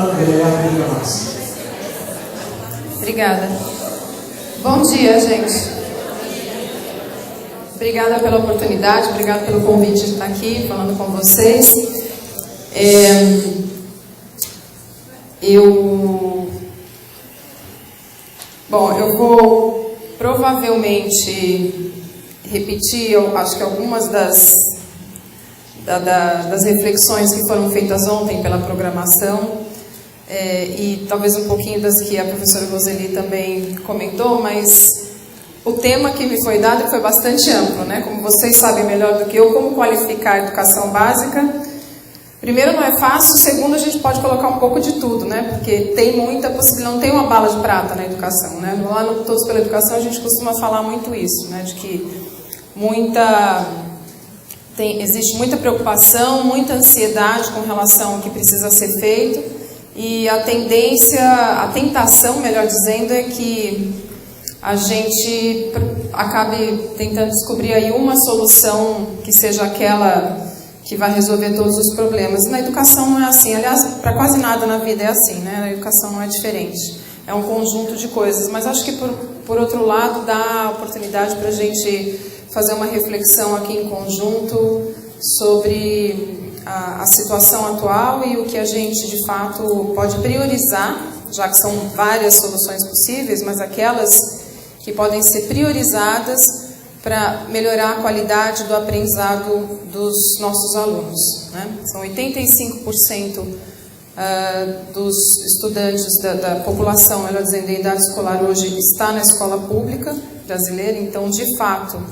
Andrea Bergamaschi. Obrigada. Bom dia, gente. Obrigada pela oportunidade, obrigada pelo convite de estar aqui falando com vocês. Eu vou provavelmente repetir, eu acho que algumas das reflexões que foram feitas ontem pela programação, e talvez um pouquinho das que a professora Roseli também comentou, mas o tema que me foi dado foi bastante amplo, né? Como vocês sabem melhor do que eu, como qualificar a educação básica. Primeiro, não é fácil. Segundo, a gente pode colocar um pouco de tudo, né? Porque tem muita possibilidade, não tem uma bala de prata na educação, né? Lá no Todos pela Educação a gente costuma falar muito isso, né? De que existe muita preocupação, muita ansiedade com relação ao que precisa ser feito, e a tentação, melhor dizendo, é que a gente acabe tentando descobrir aí uma solução que seja aquela que vai resolver todos os problemas. Na educação não é assim, aliás, para quase nada na vida é assim, né? Na educação não é diferente, é um conjunto de coisas, mas acho que por outro lado dá oportunidade para a gente fazer uma reflexão aqui em conjunto sobre a situação atual e o que a gente de fato pode priorizar, já que são várias soluções possíveis, mas aquelas que podem ser priorizadas para melhorar a qualidade do aprendizado dos nossos alunos, né? São 85% dos estudantes da população, melhor dizendo, da idade escolar hoje está na escola pública brasileira. Então, de fato,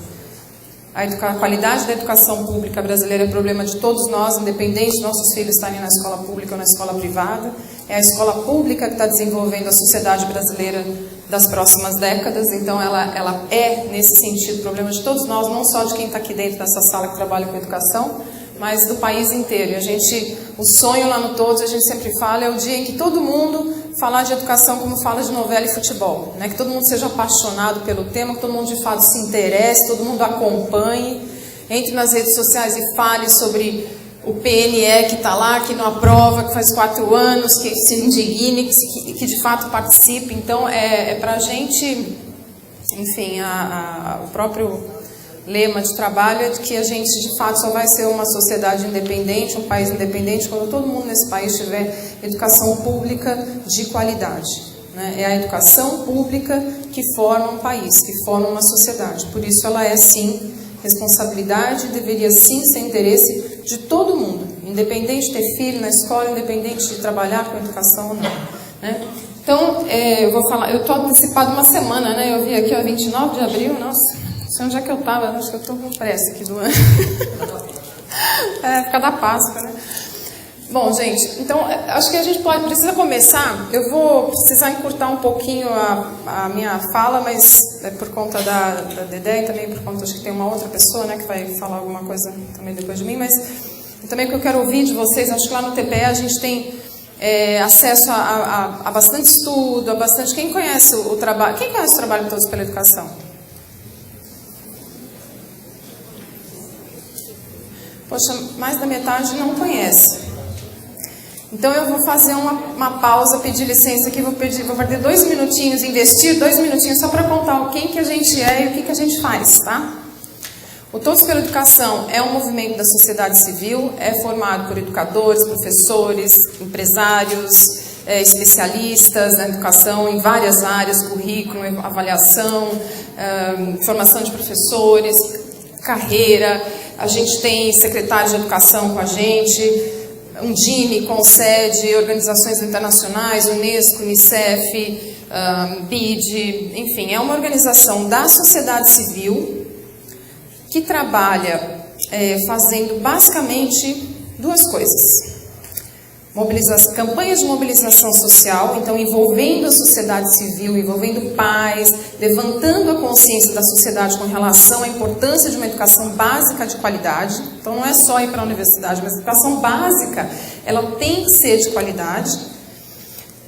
a qualidade da educação pública brasileira é problema de todos nós, independente de nossos filhos estarem na escola pública ou na escola privada. É a escola pública que está desenvolvendo a sociedade brasileira das próximas décadas. Então, ela é, nesse sentido, problema de todos nós, não só de quem está aqui dentro dessa sala que trabalha com educação, mas do país inteiro. E o sonho lá no Todos, a gente sempre fala, é o dia em que todo mundo falar de educação como fala de novela e futebol, né? Que todo mundo seja apaixonado pelo tema, que todo mundo de fato se interesse, todo mundo acompanhe, entre nas redes sociais e fale sobre o PNE que está lá, que não aprova, que faz 4 anos, que se indigne, que de fato participe. Então, para a gente, enfim, o próprio lema de trabalho é de que a gente de fato só vai ser uma sociedade independente, um país independente, quando todo mundo nesse país tiver educação pública de qualidade, né? É a educação pública que forma um país, que forma uma sociedade. Por isso ela é sim responsabilidade, deveria sim ser interesse de todo mundo, independente de ter filho na escola, independente de trabalhar com educação ou não, né? Então, eu estou antecipada uma semana, né? Eu vi aqui, 29 de abril, nossa, não sei onde é que eu estava, acho que eu estou com pressa aqui do ano. Fica da Páscoa, né? Bom, gente, então, acho que a gente precisa começar. Eu vou precisar encurtar um pouquinho a minha fala, mas é por conta da Dedé e também por conta, acho que tem uma outra pessoa, né, que vai falar alguma coisa também depois de mim, mas também que eu quero ouvir de vocês. Acho que lá no TPE a gente tem acesso a bastante estudo, a bastante... Quem conhece o trabalho? Quem conhece o trabalho de Todos pela Educação? Poxa, mais da metade não conhece. Então eu vou fazer uma pausa, pedir licença aqui, vou perder 2 minutinhos, investir 2 minutinhos só para contar quem que a gente é e o que a gente faz, tá? O Todos pela Educação é um movimento da sociedade civil, é formado por educadores, professores, empresários, especialistas na educação em várias áreas, currículo, avaliação, formação de professores, carreira. A gente tem secretários de educação com a gente, Undime, Concede, organizações internacionais, Unesco, Unicef, BID, enfim, é uma organização da sociedade civil que trabalha fazendo basicamente 2 coisas. Campanhas de mobilização social, então envolvendo a sociedade civil, envolvendo pais, levantando a consciência da sociedade com relação à importância de uma educação básica de qualidade. Então não é só ir para a universidade, mas a educação básica, ela tem que ser de qualidade.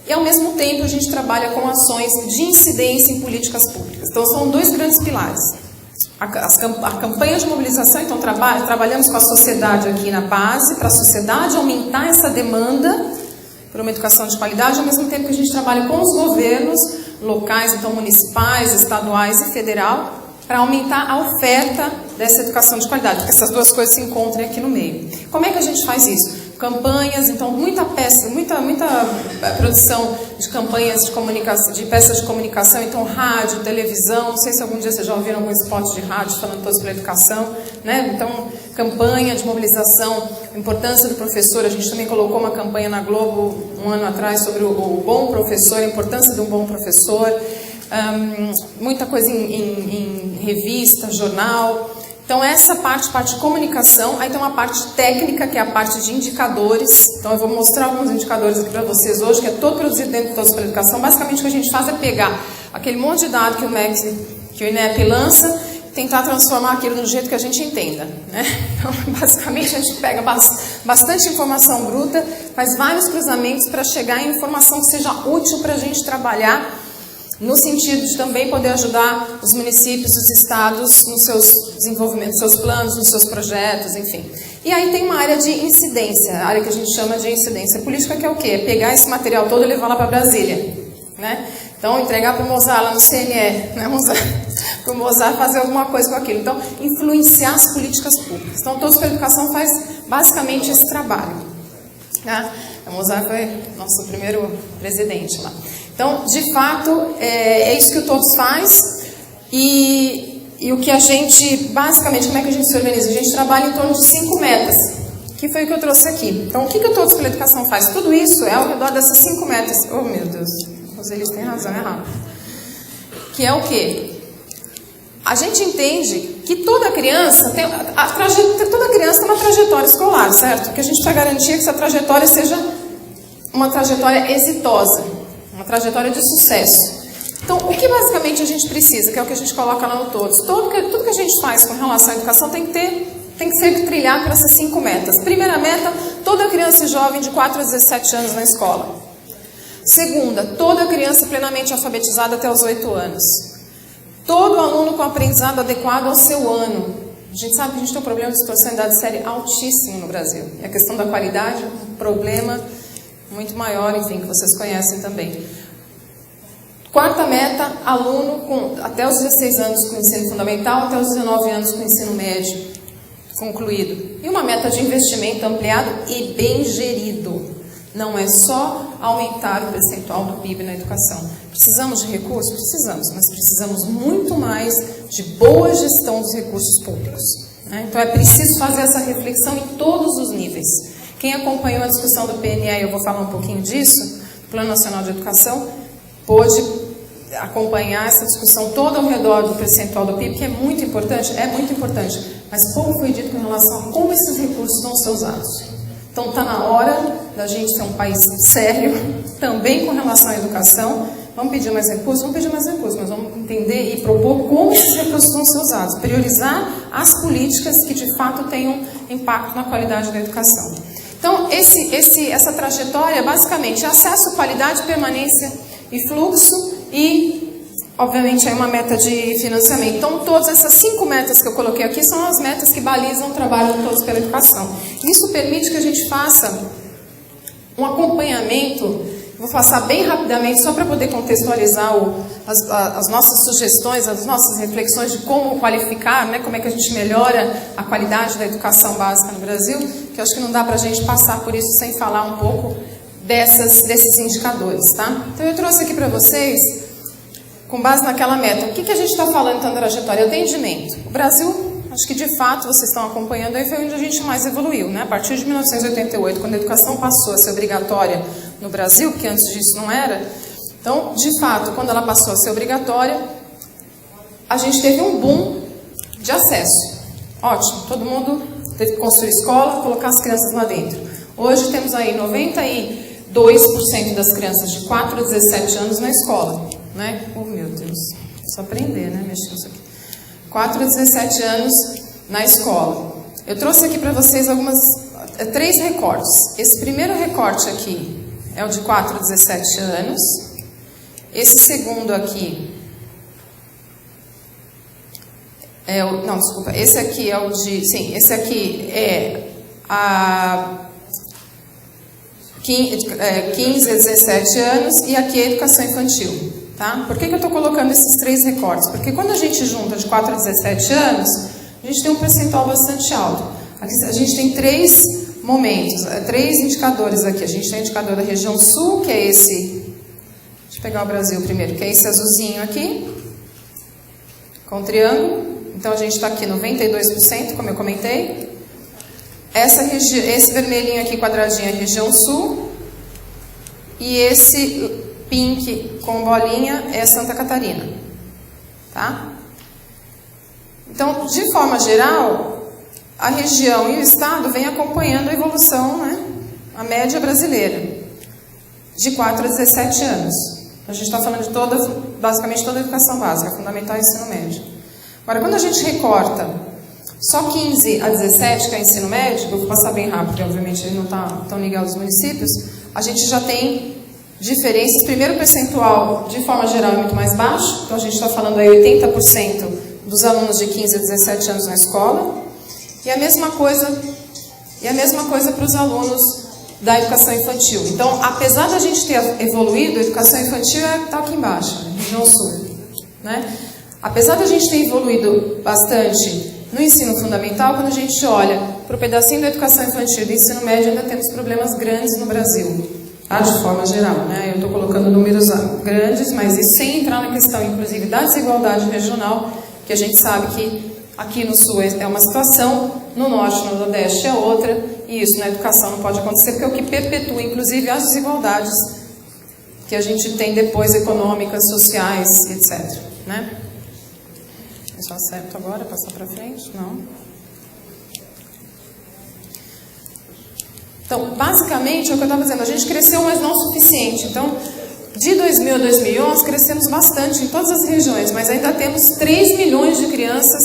E ao mesmo tempo a gente trabalha com ações de incidência em políticas públicas. Então são 2 grandes pilares. A campanha de mobilização, então trabalhamos com a sociedade aqui na base, para a sociedade aumentar essa demanda por uma educação de qualidade, ao mesmo tempo que a gente trabalha com os governos locais, então municipais, estaduais e federal, para aumentar a oferta dessa educação de qualidade, porque essas duas coisas se encontram aqui no meio. Como é que a gente faz isso? Campanhas, então muita produção de campanhas de comunicação, de peças de comunicação, então rádio, televisão, não sei se algum dia vocês já ouviram algum spot de rádio falando todos pela educação, né? Então campanha de mobilização, a importância do professor, a gente também colocou uma campanha na Globo um ano atrás sobre o bom professor, a importância de um bom professor, muita coisa em revista, jornal. Então essa parte de comunicação, aí tem uma parte técnica, que é a parte de indicadores. Então eu vou mostrar alguns indicadores aqui para vocês hoje, que é todo produzido dentro do Todos pela Educação. Basicamente o que a gente faz é pegar aquele monte de dados que o INEP lança, tentar transformar aquilo do jeito que a gente entenda, né? Então basicamente a gente pega bastante informação bruta, faz vários cruzamentos para chegar em informação que seja útil para a gente trabalhar, no sentido de também poder ajudar os municípios, os estados nos seus desenvolvimentos, nos seus planos, nos seus projetos, enfim. E aí tem uma área de incidência, a área que a gente chama de incidência política, que é o quê? É pegar esse material todo e levar lá para Brasília, né? Então, entregar para o Mozart lá no CNE, né? Para o Mozart fazer alguma coisa com aquilo. Então, influenciar as políticas públicas. Então, Todos pela Educação faz basicamente esse trabalho, né? O Mozart foi nosso primeiro presidente lá. Então, de fato, é isso que o Todos faz, e o que a gente, basicamente, como é que a gente se organiza? A gente trabalha em torno de 5 metas, que foi o que eu trouxe aqui. Então, o que o Todos pela Educação faz? Tudo isso é ao redor dessas 5 metas. Oh, meu Deus, eles têm razão, é rápido. Que é o quê? A gente entende que toda criança tem uma trajetória escolar, certo? Que a gente precisa garantir que essa trajetória seja uma trajetória exitosa, uma trajetória de sucesso. Então, o que basicamente a gente precisa, que é o que a gente coloca lá no Todos? Tudo que a gente faz com relação à educação tem que ser trilhado por essas 5 metas. Primeira meta, toda criança e jovem de 4 a 17 anos na escola. Segunda, toda criança plenamente alfabetizada até os 8 anos. Todo aluno com aprendizado adequado ao seu ano. A gente sabe que a gente tem um problema de distorção de idade séria altíssimo no Brasil. E a questão da qualidade é um problema muito maior, enfim, que vocês conhecem também. Quarta meta, aluno até os 16 anos com ensino fundamental, até os 19 anos com ensino médio concluído. E uma meta de investimento ampliado e bem gerido. Não é só aumentar o percentual do PIB na educação. Precisamos de recursos? Precisamos, mas precisamos muito mais de boa gestão dos recursos públicos, né? Então é preciso fazer essa reflexão em todos os níveis. Quem acompanhou a discussão do PNE, eu vou falar um pouquinho disso, Plano Nacional de Educação, pôde acompanhar essa discussão toda ao redor do percentual do PIB, que é muito importante, mas pouco foi dito com relação a como esses recursos vão ser usados. Então está na hora da gente ser um país sério, também com relação à educação. Vamos pedir mais recursos, mas vamos entender e propor como esses recursos vão ser usados. Priorizar as políticas que de fato tenham impacto na qualidade da educação. Então essa trajetória basicamente é acesso, qualidade, permanência e fluxo e, obviamente, aí uma meta de financiamento. Então, todas essas 5 metas que eu coloquei aqui são as metas que balizam o trabalho de Todos pela Educação. Isso permite que a gente faça um acompanhamento, vou passar bem rapidamente, só para poder contextualizar as nossas sugestões, as nossas reflexões de como qualificar, né, como é que a gente melhora a qualidade da educação básica no Brasil, que eu acho que não dá para a gente passar por isso sem falar um pouco desses indicadores, tá? Então, eu trouxe aqui para vocês, com base naquela meta, o que a gente está falando então da trajetória? Atendimento. O Brasil, acho que de fato vocês estão acompanhando, aí foi onde a gente mais evoluiu, né? A partir de 1988, quando a educação passou a ser obrigatória no Brasil, que antes disso não era, então, de fato, quando ela passou a ser obrigatória, a gente teve um boom de acesso. Ótimo, todo mundo teve que construir escola, colocar as crianças lá dentro. Hoje temos aí 92% das crianças de 4 a 17 anos na escola, né? Oh, meu Deus, só aprender, né? Mexer isso aqui. 4 a 17 anos na escola. Eu trouxe aqui para vocês 3 recortes. Esse primeiro recorte aqui é o de 4 a 17 anos. Esse segundo aqui esse aqui é o de... Sim, esse aqui é 15 a 17 anos, e aqui é educação infantil. Tá? Por que eu estou colocando esses 3 recortes? Porque quando a gente junta de 4 a 17 anos, a gente tem um percentual bastante alto. A gente tem 3 momentos, 3 indicadores aqui. A gente tem o indicador da região sul, que é esse... Deixa eu pegar o Brasil primeiro, que é esse azulzinho aqui, com triângulo. Então, a gente está aqui 92%, como eu comentei. Esse vermelhinho aqui, quadradinho, é a região sul. E esse pink com bolinha é Santa Catarina. Tá? Então, de forma geral, a região e o estado vêm acompanhando a evolução, né, a média brasileira, de 4 a 17 anos. A gente está falando de basicamente toda a educação básica, fundamental e ensino médio. Agora, quando a gente recorta só 15 a 17, que é ensino médio, eu vou passar bem rápido, porque obviamente ele não está tão ligado aos municípios, a gente já tem diferenças. Primeiro, o percentual, de forma geral, é muito mais baixo. Então, a gente está falando aí 80% dos alunos de 15 a 17 anos na escola. E a mesma coisa para os alunos da educação infantil. Então, apesar da gente ter evoluído, a educação infantil está aqui embaixo, na região sul. Né? Apesar da gente ter evoluído bastante no ensino fundamental, quando a gente olha para o pedacinho da educação infantil e do ensino médio, ainda temos problemas grandes no Brasil. Tá? De forma geral, né? Eu estou colocando números grandes, mas isso sem entrar na questão, inclusive, da desigualdade regional, que a gente sabe que aqui no sul é uma situação, no norte e no nordeste é outra, e isso na educação não pode acontecer, porque é o que perpetua, inclusive, as desigualdades que a gente tem depois, econômicas, sociais, etc. Né? Eu só acerto agora, passar para frente? Não. Então, basicamente, é o que eu estava dizendo, a gente cresceu, mas não o suficiente. Então, de 2000 a 2011, crescemos bastante em todas as regiões, mas ainda temos 3 milhões de crianças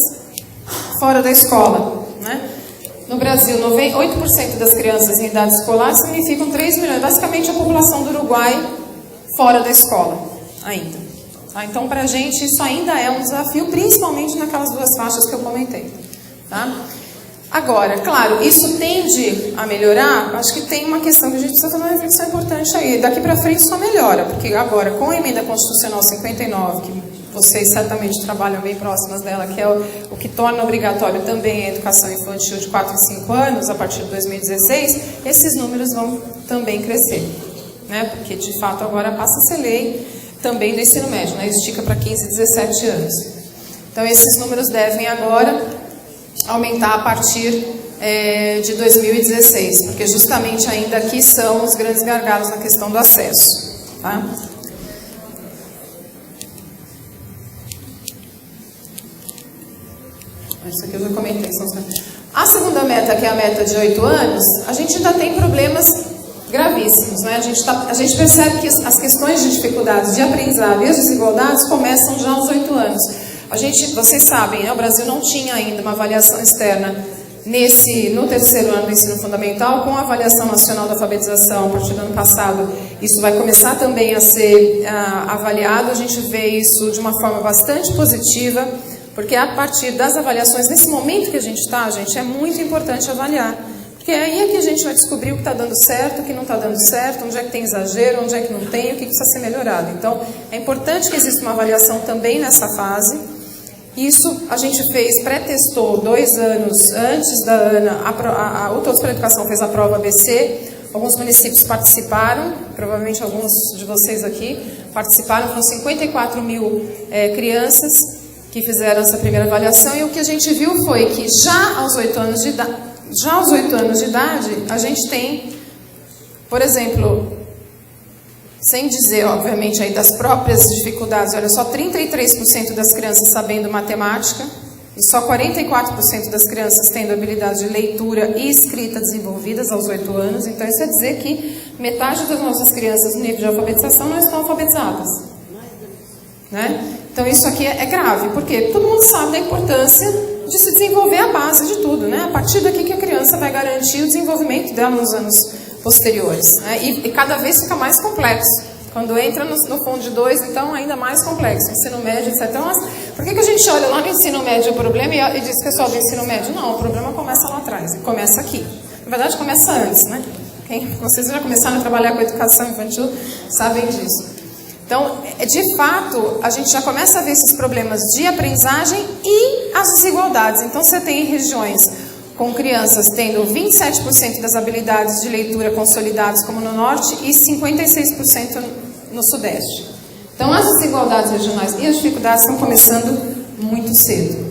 fora da escola. Né? No Brasil, 8% das crianças em idade escolar significam 3 milhões. Basicamente, a população do Uruguai fora da escola ainda. Tá? Então, para a gente, isso ainda é um desafio, principalmente naquelas 2 faixas que eu comentei. Tá? Agora, claro, isso tende a melhorar. Acho que tem uma questão que a gente precisa fazer uma reflexão importante aí. Daqui para frente só melhora, porque agora, com a Emenda Constitucional 59, que vocês certamente trabalham bem próximas dela, que é o que torna obrigatório também a educação infantil de 4 e 5 anos, a partir de 2016, esses números vão também crescer. Né? Porque, de fato, agora passa a ser lei também do ensino médio, né? Estica para 15 e 17 anos. Então, esses números devem agora aumentar a partir de 2016, porque justamente ainda aqui são os grandes gargalos na questão do acesso. Tá? Isso aqui eu já comentei. A segunda meta, que é a meta de 8 anos, a gente ainda tem problemas gravíssimos. Né? A gente percebe que as questões de dificuldades de aprendizado e as desigualdades começam já aos 8 anos. Vocês sabem, né, o Brasil não tinha ainda uma avaliação externa no terceiro ano do ensino fundamental, com a avaliação nacional da alfabetização a partir do ano passado. Isso vai começar também a ser avaliado. A gente vê isso de uma forma bastante positiva, porque a partir das avaliações, nesse momento que a gente está, é muito importante avaliar. Porque aí é que a gente vai descobrir o que está dando certo, o que não está dando certo, onde é que tem exagero, onde é que não tem, o que precisa ser melhorado. Então, é importante que exista uma avaliação também nessa fase. Isso a gente pré-testou 2 anos antes da ANA, o Todos pela Educação fez a prova ABC, alguns municípios participaram, provavelmente alguns de vocês aqui participaram, foram 54 mil crianças que fizeram essa primeira avaliação, e o que a gente viu foi que já aos 8 anos de idade, a gente tem, por exemplo, sem dizer, obviamente, aí das próprias dificuldades, olha só, 33% das crianças sabendo matemática e só 44% das crianças tendo habilidade de leitura e escrita desenvolvidas aos 8 anos. Então, isso quer dizer que metade das nossas crianças no nível de alfabetização não estão alfabetizadas. Né? Então, isso aqui é grave, porque todo mundo sabe da importância de se desenvolver a base de tudo. Né? A partir daqui que a criança vai garantir o desenvolvimento dela nos anos posteriores, né? E cada vez fica mais complexo. Quando entra no fundo de 2, então ainda mais complexo. Ensino médio, etc. Então, por que a gente olha lá no ensino médio o problema e diz que é só do ensino médio? Não, o problema começa lá atrás, começa aqui. Na verdade, começa antes, né? Vocês já começaram a trabalhar com educação infantil, sabem disso. Então, de fato, a gente já começa a ver esses problemas de aprendizagem e as desigualdades. Então, você tem regiões com crianças tendo 27% das habilidades de leitura consolidadas, como no Norte, e 56% no Sudeste. Então, as desigualdades regionais e as dificuldades estão começando muito cedo.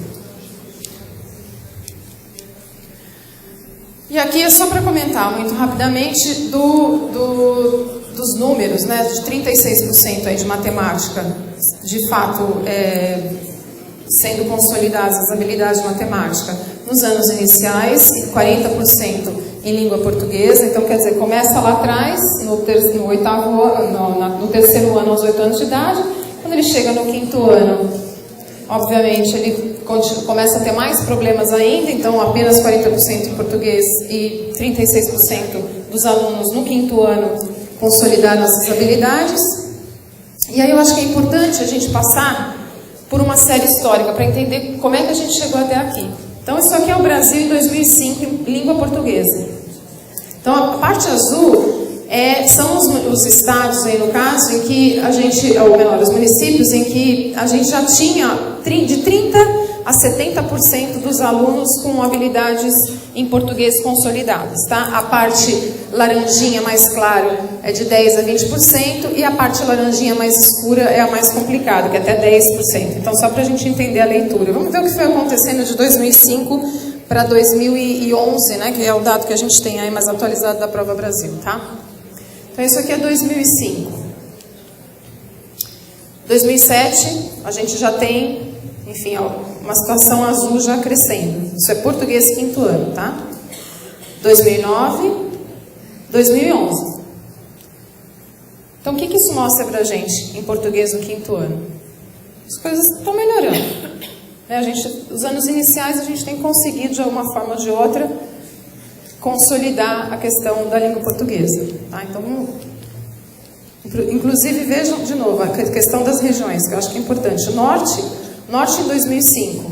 E aqui é só para comentar muito rapidamente dos números, né, de 36% aí de matemática, de fato, sendo consolidadas as habilidades de matemática nos anos iniciais, 40% em língua portuguesa. Então, quer dizer, começa lá atrás, no terceiro ano aos 8 anos de idade. Quando ele chega no 5º ano, obviamente, ele começa a ter mais problemas ainda. Então, apenas 40% em português e 36% dos alunos no 5º ano consolidaram essas habilidades. E aí eu acho que é importante a gente passar por uma série histórica para entender como é que a gente chegou até aqui. Então, isso aqui é o Brasil em 2005, em língua portuguesa. Então, a parte azul são os estados, aí no caso, em que a gente, ou melhor, os municípios em que a gente já tinha de 30% a 70% dos alunos com habilidades em português consolidadas, tá? A parte laranjinha mais claro é de 10% a 20%, e a parte laranjinha mais escura é a mais complicada, que é até 10%. Então, só para a gente entender a leitura. Vamos ver o que foi acontecendo de 2005 para 2011, né? Que é o dado que a gente tem aí mais atualizado da Prova Brasil, tá? Então, isso aqui é 2005. 2007, a gente já tem, enfim, uma situação azul já crescendo. Isso é português 5º ano, tá? 2009, 2011. Então, o que isso mostra pra gente em português no 5º ano? As coisas estão melhorando. Os anos iniciais a gente tem conseguido, de alguma forma ou de outra, consolidar a questão da língua portuguesa. Tá? Então, inclusive, vejam de novo a questão das regiões, que eu acho que é importante. Norte em 2005.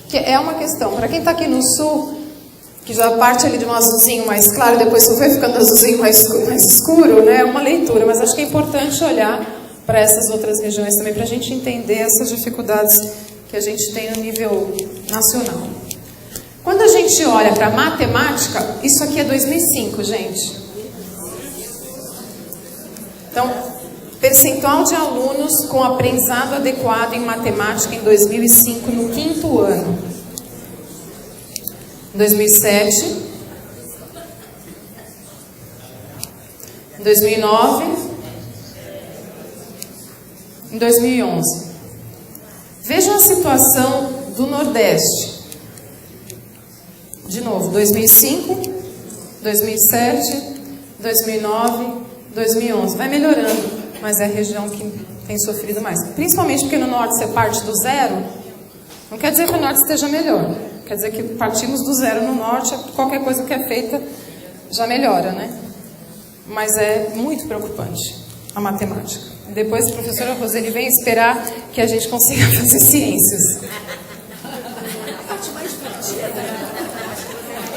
Que é uma questão. Para quem está aqui no Sul, que já parte ali de um azulzinho mais claro, depois foi ficando azulzinho mais escuro, né? É uma leitura. Mas acho que é importante olhar para essas outras regiões também, para a gente entender essas dificuldades que a gente tem no nível nacional. Quando a gente olha para matemática, isso aqui é 2005, gente. Então, percentual de alunos com aprendizado adequado em matemática em 2005 no 5º ano. Em 2007, em 2009, em 2011. Vejam a situação do Nordeste. De novo, 2005, 2007, 2009, 2011. Vai melhorando, mas é a região que tem sofrido mais. Principalmente porque no Norte você parte do zero. Não quer dizer que o Norte esteja melhor. Quer dizer que partimos do zero no Norte, qualquer coisa que é feita já melhora, né? Mas é muito preocupante a matemática. Depois a professora Roseli vem esperar que a gente consiga fazer ciências.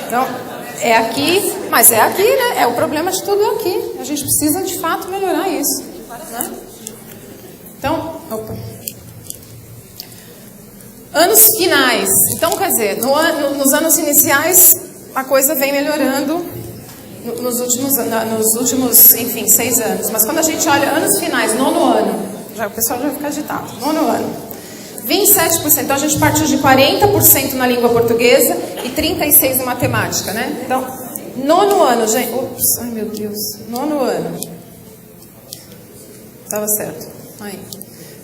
Então, é aqui, mas é aqui, né? É o problema de tudo aqui. A gente precisa, de fato, melhorar isso. Né? Então, anos finais. Então, quer dizer, nos anos iniciais, a coisa vem melhorando nos últimos, enfim, 6 anos. Mas quando a gente olha anos finais, 9º ano, o pessoal já fica agitado. 9º ano. 27%. Então, a gente partiu de 40% na língua portuguesa e 36% em matemática, né? Então, 9º ano, gente. Ops, ai meu Deus. 9º ano. Estava certo. Aí.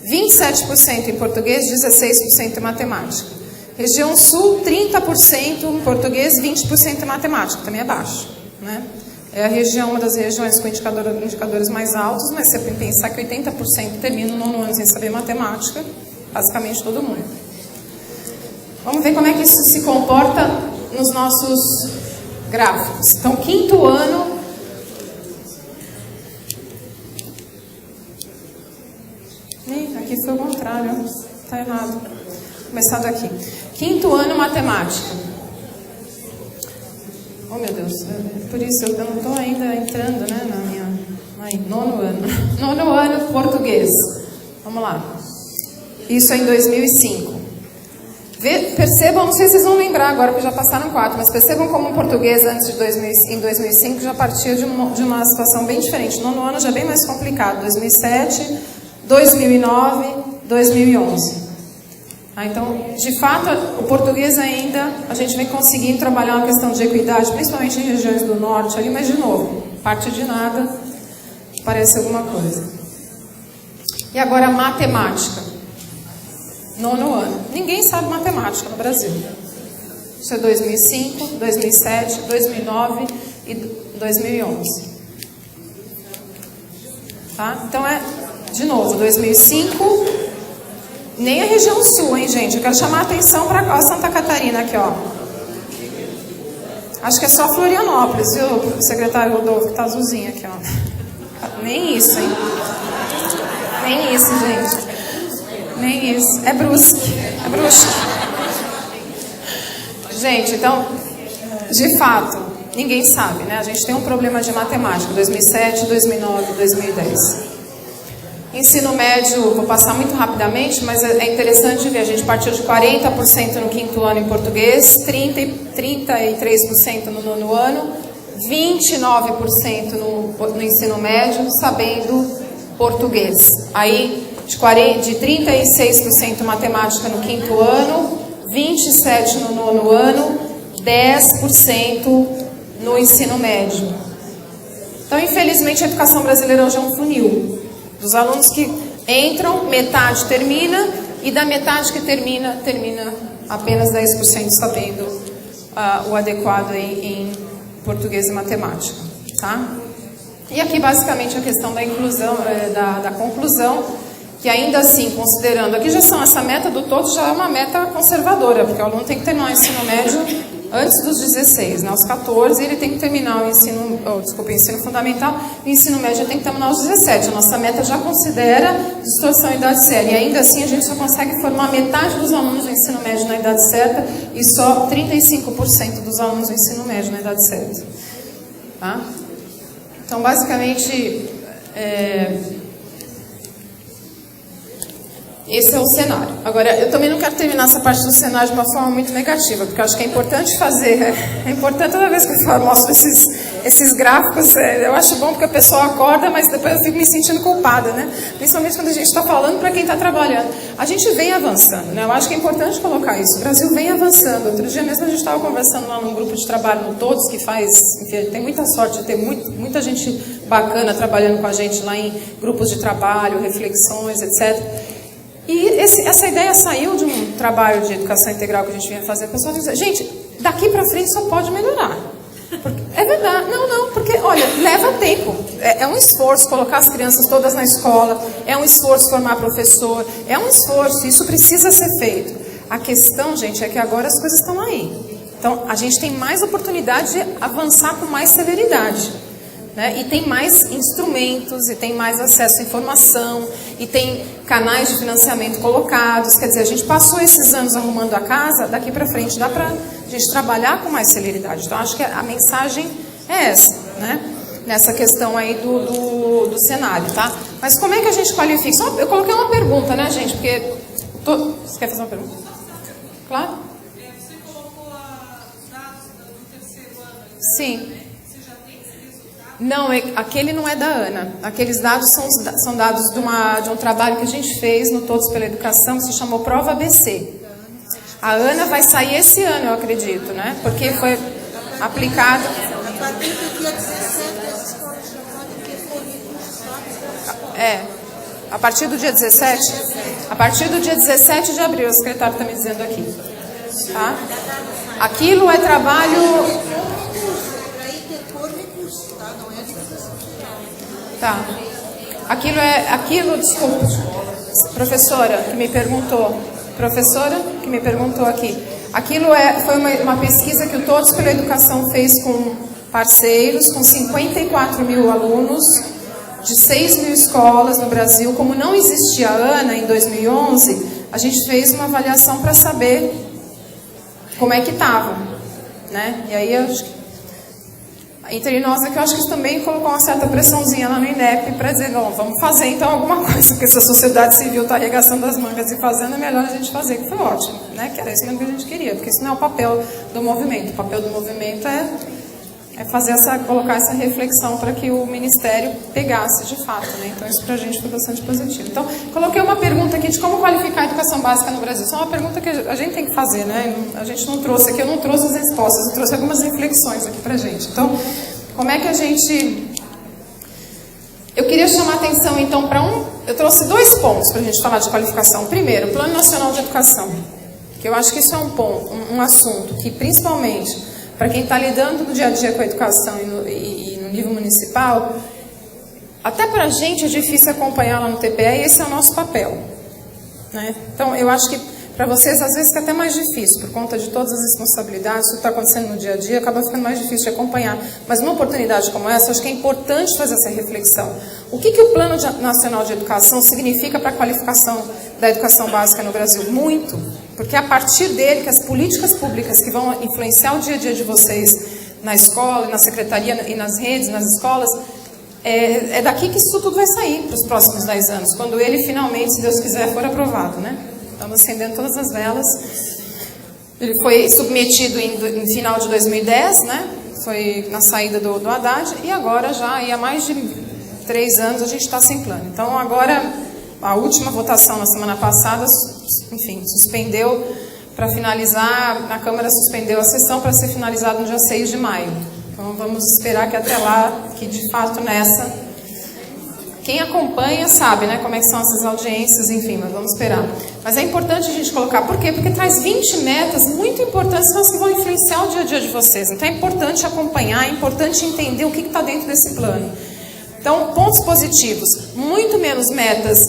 27% em português, 16% em matemática. Região Sul, 30% em português, 20% em matemática. Também é baixo, né? É a região, uma das regiões com indicadores mais altos, mas você tem que pensar que 80% termina no 9º ano sem saber matemática. Basicamente todo mundo. Vamos ver como é que isso se comporta nos nossos gráficos. Então, 5º ano. Aqui foi o contrário. Está errado. Vou começar daqui. 5º ano matemática. meu Deus, por isso eu não estou ainda entrando, né, na minha... nono ano. Nono ano, português. Vamos lá. Isso é em 2005. Percebam, não sei se vocês vão lembrar agora, porque já passaram 4, mas percebam como o português antes de em 2005 já partia de uma situação bem diferente. Nono ano já é bem mais complicado. 2007, 2009, 2011. Então, de fato, o português ainda, a gente vem conseguindo trabalhar uma questão de equidade, principalmente em regiões do norte ali, mas de novo, parte de nada, parece alguma coisa. E agora, matemática. Nono ano. Ninguém sabe matemática no Brasil. Isso é 2005, 2007, 2009 e 2011. Tá? Então, de novo, 2005, nem a região sul, hein, gente? Eu quero chamar a atenção para Santa Catarina aqui, ó. Acho que é só Florianópolis, viu? O secretário Rodolfo, que tá azulzinho aqui, ó. Nem isso, hein? Nem isso, gente. Nem isso. É Brusque. É Brusque. Gente, então, de fato, ninguém sabe, né? A gente tem um problema de matemática. 2007, 2009, 2010. Ensino médio, vou passar muito rapidamente, mas é interessante ver. A gente partiu de 40% no quinto ano em português, 33% no nono ano, 29% no ensino médio, sabendo português. Aí, de 36% matemática no quinto ano, 27% no nono ano, 10% no ensino médio. Então, infelizmente, a educação brasileira hoje é um funil. Dos alunos que entram, metade termina, e da metade que termina apenas 10% sabendo o adequado em português e matemática. Tá? E aqui, basicamente, a questão da inclusão, da conclusão, que ainda assim, considerando, aqui já são, essa meta do todo já é uma meta conservadora, porque o aluno tem que terminar o ensino médio antes dos 16, né? Aos 14 ele tem que terminar o ensino fundamental, e o ensino médio tem que terminar aos 17. A nossa meta já considera distorção em idade séria, e ainda assim a gente só consegue formar metade dos alunos do ensino médio na idade certa, e só 35% dos alunos do ensino médio na idade certa. Tá? Então, basicamente, esse é o cenário. Agora, eu também não quero terminar essa parte do cenário de uma forma muito negativa, porque eu acho que é importante fazer, é importante toda vez que eu mostro esses gráficos, eu acho bom porque a pessoa acorda, mas depois eu fico me sentindo culpada, né? Principalmente quando a gente está falando para quem está trabalhando. A gente vem avançando, né? Eu acho que é importante colocar isso. O Brasil vem avançando. Outro dia mesmo a gente estava conversando lá num grupo de trabalho no Todos, que faz, enfim, tem muita sorte de ter muita gente bacana trabalhando com a gente lá em grupos de trabalho, reflexões, etc. E essa ideia saiu de um trabalho de educação integral que a gente vinha fazer. A pessoa diz, gente, daqui para frente só pode melhorar. É verdade. Não, porque, olha, leva tempo. É um esforço colocar as crianças todas na escola, é um esforço formar professor, é um esforço, isso precisa ser feito. A questão, gente, é que agora as coisas estão aí. Então, a gente tem mais oportunidade de avançar com mais celeridade. Né? E tem mais instrumentos, e tem mais acesso à informação, e tem canais de financiamento colocados. Quer dizer, a gente passou esses anos arrumando a casa, daqui para frente dá para a gente trabalhar com mais celeridade. Então, acho que a mensagem é essa, né? Nessa questão aí do cenário, tá? Mas como é que a gente qualifica? Eu coloquei uma pergunta, né, gente? Porque... Você quer fazer uma pergunta? Claro? Você colocou os dados do terceiro ano. Sim. Não, aquele não é da Ana. Aqueles dados são dados de um trabalho que a gente fez no Todos pela Educação, que se chamou Prova ABC. A Ana vai sair esse ano, eu acredito, né? Porque foi aplicado... A partir do dia 17, as escolas já podem ter currículos. A partir do dia 17? A partir do dia 17 de abril, o secretário está me dizendo aqui. Tá? Aquilo é trabalho... Tá. Desculpa, professora que me perguntou aqui. Aquilo foi uma pesquisa que o Todos pela Educação fez com parceiros, com 54 mil alunos, de 6 mil escolas no Brasil. Como não existia a ANA em 2011, a gente fez uma avaliação para saber como é que estava, né? E aí entre nós é que eu acho que isso também colocou uma certa pressãozinha lá no INEP para dizer, não, vamos fazer então alguma coisa, porque se a sociedade civil está arregaçando as mangas e fazendo, é melhor a gente fazer, que foi ótimo, né? Que era isso mesmo que a gente queria, porque isso não é o papel do movimento. O papel do movimento é fazer colocar essa reflexão para que o Ministério pegasse de fato, né? Então isso para a gente foi bastante positivo. Então, coloquei uma pergunta aqui de como qualificar a educação básica no Brasil. Isso é uma pergunta que a gente tem que fazer, né? A gente não trouxe aqui, eu não trouxe as respostas, eu trouxe algumas reflexões aqui para a gente. Então, como é que a gente... Eu queria chamar a atenção, então, para eu trouxe 2 pontos para a gente falar de qualificação. Primeiro, o Plano Nacional de Educação, que eu acho que isso é um ponto, um assunto que, principalmente, para quem está lidando no dia a dia com a educação e no nível municipal, até para a gente é difícil acompanhar lá no TPE, e esse é o nosso papel, né? Então, eu acho que para vocês, às vezes, fica até mais difícil, por conta de todas as responsabilidades, isso que está acontecendo no dia a dia, acaba ficando mais difícil de acompanhar. Mas numa oportunidade como essa, acho que é importante fazer essa reflexão. O que o Plano Nacional de Educação significa para a qualificação da educação básica no Brasil? Muito. Porque é a partir dele que as políticas públicas que vão influenciar o dia a dia de vocês na escola, na secretaria e nas redes, nas escolas, é daqui que isso tudo vai sair para os próximos 10 anos, quando ele finalmente, se Deus quiser, for aprovado, né? Estamos acendendo todas as velas. Ele foi submetido em final de 2010, né? Foi na saída do Haddad, e agora já há mais de 3 anos a gente está sem plano. Então agora, a última votação na semana passada, enfim, suspendeu para finalizar, a Câmara suspendeu a sessão para ser finalizado no dia 6 de maio. Então vamos esperar que até lá, que de fato nessa... Quem acompanha sabe, né, como é que são essas audiências, enfim, mas vamos esperar. Mas é importante a gente colocar, por quê? Porque traz 20 metas muito importantes, são as que vão influenciar o dia a dia de vocês. Então é importante acompanhar, é importante entender o que está dentro desse plano. Então, pontos positivos, muito menos metas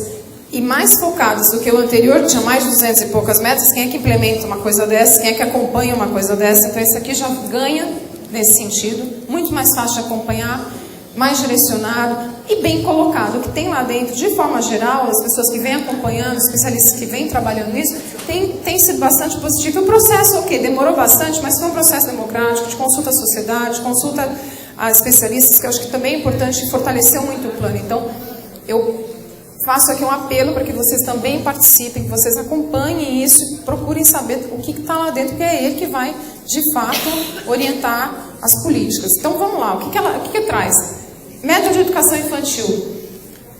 e mais focados do que o anterior, que tinha mais de 200 e poucas metas. Quem é que implementa uma coisa dessa? Quem é que acompanha uma coisa dessa? Então esse aqui já ganha nesse sentido, muito mais fácil de acompanhar, mais direcionado e bem colocado. O que tem lá dentro, de forma geral, as pessoas que vêm acompanhando, os especialistas que vêm trabalhando nisso, tem sido bastante positivo. O processo, ok, demorou bastante, mas foi um processo democrático, de consulta à sociedade, de consulta a especialistas, que eu acho que também é importante e fortaleceu muito o plano. Então, eu faço aqui um apelo para que vocês também participem, que vocês acompanhem isso, procurem saber o que está lá dentro, porque é ele que vai, de fato, orientar as políticas. Então, vamos lá, o que traz? Meta de educação infantil.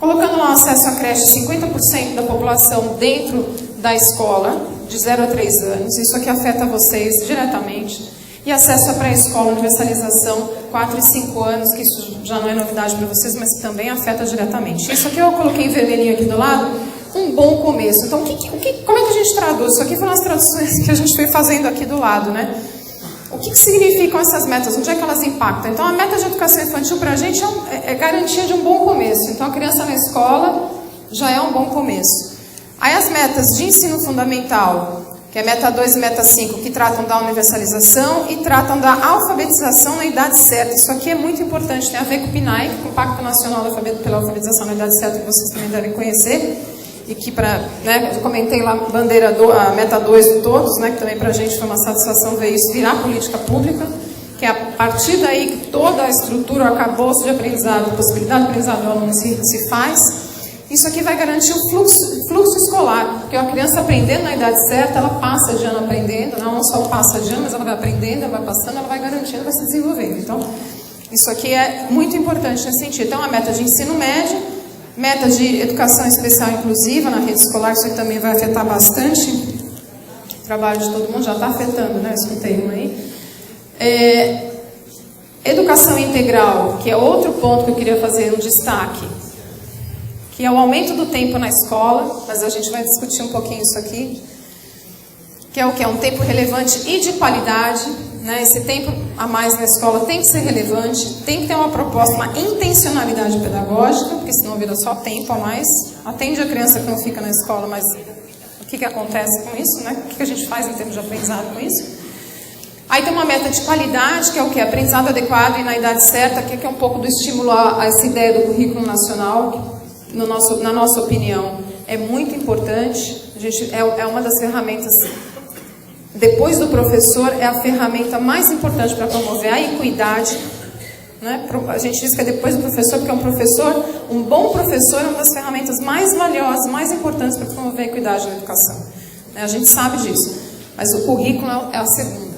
Colocando lá o acesso à creche, 50% da população dentro da escola, de 0 a 3 anos. Isso aqui afeta vocês diretamente. E acesso à pré-escola, universalização, 4 e 5 anos, que isso já não é novidade para vocês, mas também afeta diretamente. Isso aqui eu coloquei em vermelhinho aqui do lado, um bom começo. Então, como é que a gente traduz? Isso aqui foram as traduções que a gente foi fazendo aqui do lado, né? O que significam essas metas? Onde é que elas impactam? Então, a meta de educação infantil para a gente é garantia de um bom começo. Então, a criança na escola já é um bom começo. Aí, as metas de ensino fundamental, que é meta 2 e meta 5, que tratam da universalização e tratam da alfabetização na idade certa. Isso aqui é muito importante, tem a ver com o PNAE, com o Pacto Nacional pela Alfabetização na Idade Certa, que vocês também devem conhecer. E que, eu comentei lá a meta 2 de todos, né, que também para a gente foi uma satisfação ver isso virar política pública, que é a partir daí que toda a estrutura, o arcabouço de aprendizado, a possibilidade de aprendizado do aluno se faz. Isso aqui vai garantir o fluxo escolar, porque a criança aprendendo na idade certa, ela passa de ano aprendendo, não só passa de ano, mas ela vai aprendendo, ela vai passando, ela vai garantindo, vai se desenvolvendo. Então, isso aqui é muito importante nesse sentido. Então, a meta de ensino médio, meta de educação especial inclusiva na rede escolar, isso aqui também vai afetar bastante. O trabalho de todo mundo já está afetando, né? Eu escutei uma aí. Educação integral, que é outro ponto que eu queria fazer um destaque, que é o aumento do tempo na escola, mas a gente vai discutir um pouquinho isso aqui, que é o que? É um tempo relevante e de qualidade, né? Esse tempo a mais na escola tem que ser relevante, tem que ter uma proposta, uma intencionalidade pedagógica, porque senão vira só tempo a mais. Atende a criança que não fica na escola, mas o que acontece com isso, né? O que a gente faz em termos de aprendizado com isso? Aí tem uma meta de qualidade, que é o que? Aprendizado adequado e na idade certa, que é um pouco do estímulo a essa ideia do currículo nacional, que, na nossa opinião, é muito importante. A gente, é uma das ferramentas, depois do professor, é a ferramenta mais importante para promover a equidade né? A gente diz que é depois do professor, porque um bom professor é uma das ferramentas mais valiosas, mais importantes para promover a equidade na educação. A gente sabe disso, mas o currículo é a segunda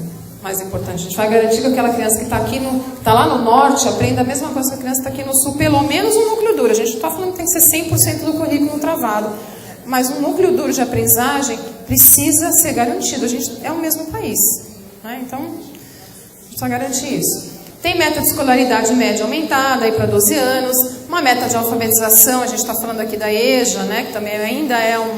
mais importante. A gente vai garantir que aquela criança que está lá no norte aprenda a mesma coisa que a criança que está aqui no sul, pelo menos um núcleo duro. A gente não está falando que tem que ser 100% do currículo travado, mas um núcleo duro de aprendizagem precisa ser garantido. A gente é o mesmo país, né? Então, precisa garantir isso. Tem meta de escolaridade média aumentada aí para 12 anos, uma meta de alfabetização, a gente está falando aqui da EJA, né, que também ainda é um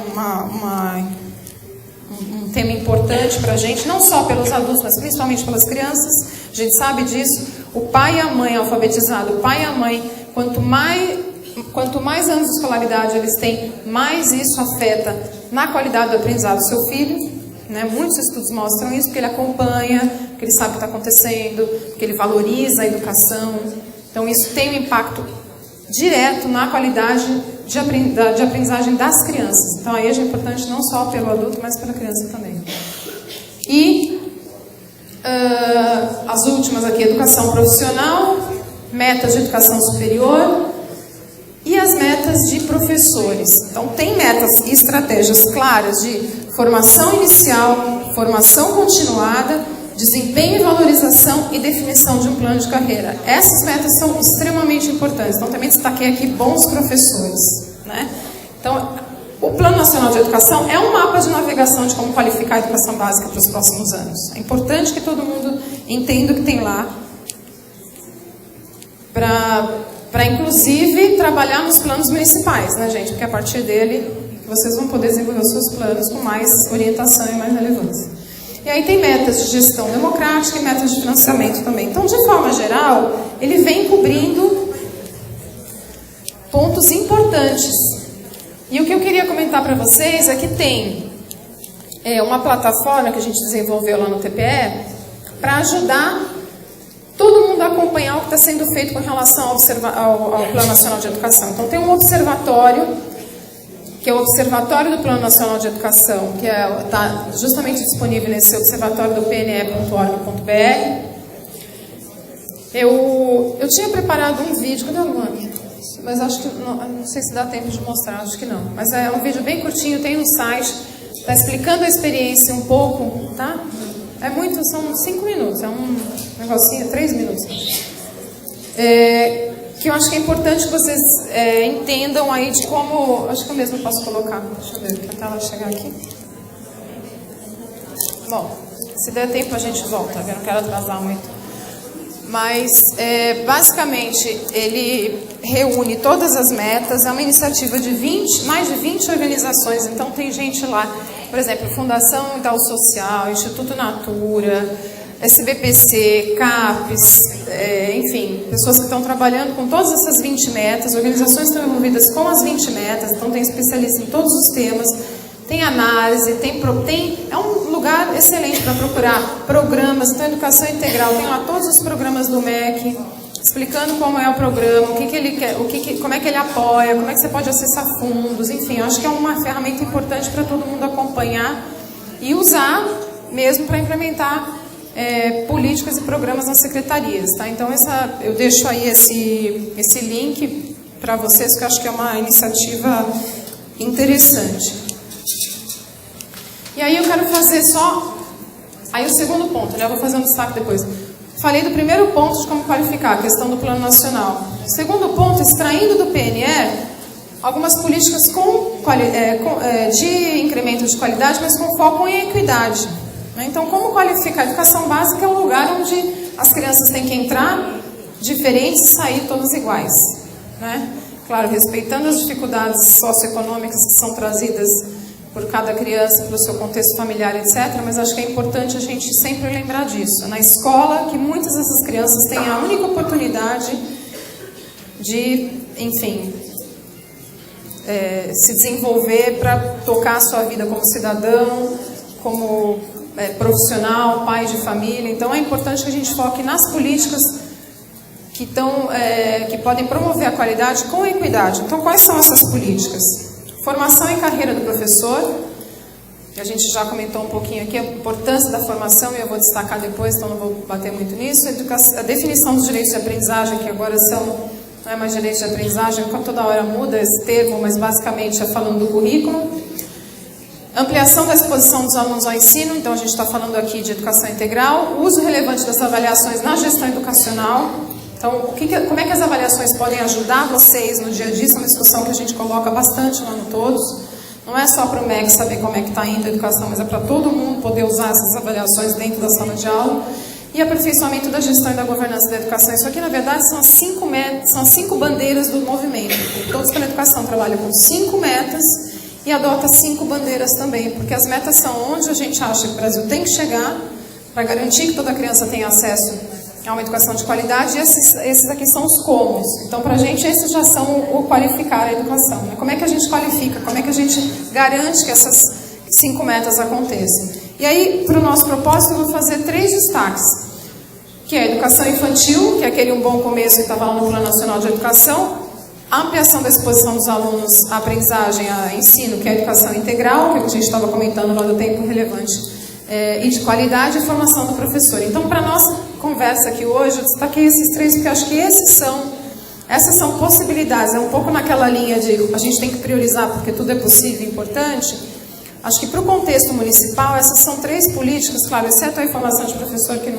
tema importante para a gente, não só pelos adultos, mas principalmente pelas crianças. A gente sabe disso. O pai e a mãe alfabetizado, o pai e a mãe, quanto mais anos de escolaridade eles têm, mais isso afeta na qualidade do aprendizado do seu filho, né? Muitos estudos mostram isso, porque ele acompanha, porque ele sabe o que está acontecendo, porque ele valoriza a educação. Então isso tem um impacto direto na qualidade de aprendizagem das crianças. Então aí é importante não só pelo adulto, mas pela criança também. E as últimas aqui, educação profissional, metas de educação superior e as metas de professores. Então tem metas e estratégias claras de formação inicial, formação continuada, desempenho e valorização e definição de um plano de carreira. Essas metas são extremamente importantes. Então, também destaquei aqui bons professores, né? Então, o Plano Nacional de Educação é um mapa de navegação de como qualificar a educação básica para os próximos anos. É importante que todo mundo entenda o que tem lá para inclusive, trabalhar nos planos municipais, né, gente? Porque a partir dele, vocês vão poder desenvolver os seus planos com mais orientação e mais relevância. E aí tem metas de gestão democrática e metas de financiamento também. Então, de forma geral, ele vem cobrindo pontos importantes. E o que eu queria comentar para vocês é que tem uma plataforma que a gente desenvolveu lá no TPE para ajudar todo mundo a acompanhar o que está sendo feito com relação ao Plano Nacional de Educação. Então, tem um observatório, que é o Observatório do Plano Nacional de Educação, que está justamente disponível nesse observatório do pne.org.br. Eu tinha preparado um vídeo, cadê a Luana? Mas acho que, não sei se dá tempo de mostrar, acho que não. Mas é um vídeo bem curtinho, tem no site, está explicando a experiência um pouco, tá? São 5 minutos, é um negocinho, 3 minutos. Que eu acho que é importante que vocês entendam aí de como... Acho que eu mesmo posso colocar. Deixa eu ver, até ela chegar aqui. Bom, se der tempo a gente volta, eu não quero atrasar muito. Mas, basicamente, ele reúne todas as metas, é uma iniciativa de mais de 20 organizações, então tem gente lá, por exemplo, Fundação Itaú Social, Instituto Natura, SBPC, CAPES, enfim, pessoas que estão trabalhando com todas essas 20 metas, organizações que estão envolvidas com as 20 metas, então tem especialistas em todos os temas, tem análise, é um lugar excelente para procurar programas, então educação integral, tem lá todos os programas do MEC, explicando como é o programa, o que ele quer, como é que ele apoia, como é que você pode acessar fundos, enfim, eu acho que é uma ferramenta importante para todo mundo acompanhar e usar mesmo para implementar políticas e programas nas secretarias, tá? Então eu deixo aí esse link para vocês, que eu acho que é uma iniciativa interessante. E aí eu quero fazer aí o segundo ponto, né? Eu vou fazer um destaque depois. Falei do primeiro ponto de como qualificar, a questão do Plano Nacional. Segundo ponto, extraindo do PNE algumas políticas de incremento de qualidade, mas com foco em equidade. Então, como qualificar? A educação básica é um lugar onde as crianças têm que entrar diferentes e sair todas iguais, né? Claro, respeitando as dificuldades socioeconômicas que são trazidas por cada criança, pelo seu contexto familiar, etc. Mas acho que é importante a gente sempre lembrar disso. Na escola, que muitas dessas crianças têm a única oportunidade de, enfim, se desenvolver para tocar a sua vida como cidadão, como profissional, pai de família. Então é importante que a gente foque nas políticas que podem promover a qualidade com a equidade. Então quais são essas políticas? Formação e carreira do professor, a gente já comentou um pouquinho aqui, a importância da formação, e eu vou destacar depois, então não vou bater muito nisso. A definição dos direitos de aprendizagem, que agora não é mais direitos de aprendizagem, toda hora muda esse termo, mas basicamente é falando do currículo. Ampliação da exposição dos alunos ao ensino, então a gente está falando aqui de educação integral. O uso relevante das avaliações na gestão educacional. Então, como é que as avaliações podem ajudar vocês no dia a dia? Isso é uma discussão que a gente coloca bastante lá no Todos. Não é só para o MEC saber como é que está indo a educação, mas é para todo mundo poder usar essas avaliações dentro da sala de aula. E aperfeiçoamento da gestão e da governança da educação. Isso aqui, na verdade, são as 5 bandeiras do movimento. Todos pela Educação trabalham com 5 metas e adota 5 bandeiras também, porque as metas são onde a gente acha que o Brasil tem que chegar para garantir que toda criança tenha acesso a uma educação de qualidade, e esses aqui são os comos. Então, para a gente, esses já são o qualificar a educação. Né? Como é que a gente qualifica? Como é que a gente garante que essas 5 metas aconteçam? E aí, para o nosso propósito, eu vou fazer 3 destaques, que é a educação infantil, que é aquele um bom começo que estava lá no Plano Nacional de Educação, a ampliação da exposição dos alunos à aprendizagem, a ensino, que é a educação integral, que a gente estava comentando lá do tempo relevante, e de qualidade, e formação do professor. Então, para a nossa conversa aqui hoje, eu destaquei esses 3, porque eu acho que essas são possibilidades. É um pouco naquela linha de a gente tem que priorizar porque tudo é possível e importante. Acho que para o contexto municipal, essas são 3 políticas, claro, exceto a informação de professor, que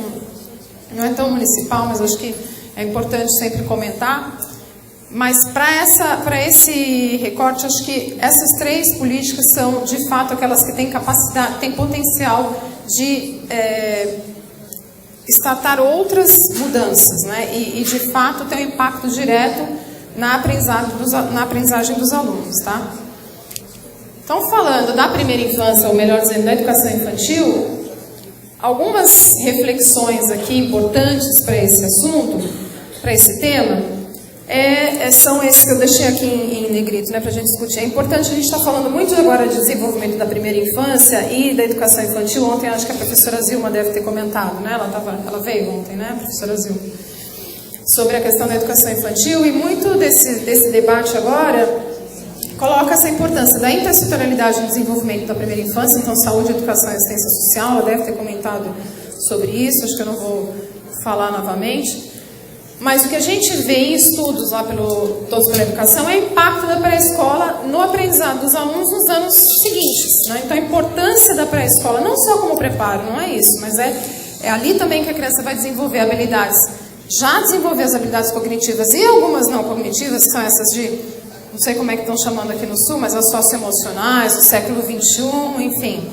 não é tão municipal, mas acho que é importante sempre comentar. Mas para esse recorte, acho que essas 3 políticas são, de fato, aquelas que têm capacidade, têm potencial de startar outras mudanças, né? E de fato, ter um impacto direto na aprendizagem dos alunos, tá? Então, falando da primeira infância, ou melhor dizendo, da educação infantil, algumas reflexões aqui importantes para esse assunto, para esse tema, são esses que eu deixei aqui em negrito, né, para a gente discutir. É importante, a gente está falando muito agora de desenvolvimento da primeira infância e da educação infantil. Ontem acho que a professora Zilma deve ter comentado, né? Ela veio ontem, né, a professora Zilma, sobre a questão da educação infantil, e muito desse debate agora coloca essa importância da intersetorialidade no desenvolvimento da primeira infância. Então, saúde, educação e assistência social, ela deve ter comentado sobre isso, acho que eu não vou falar novamente. Mas o que a gente vê em estudos lá pelo Todos pela Educação é o impacto da pré-escola no aprendizado dos alunos nos anos seguintes, né? Então, a importância da pré-escola, não só como preparo, não é isso, mas é ali também que a criança vai desenvolver habilidades, já desenvolver as habilidades cognitivas e algumas não cognitivas, que são essas de, não sei como é que estão chamando aqui no Sul, mas as socioemocionais, do século XXI, enfim.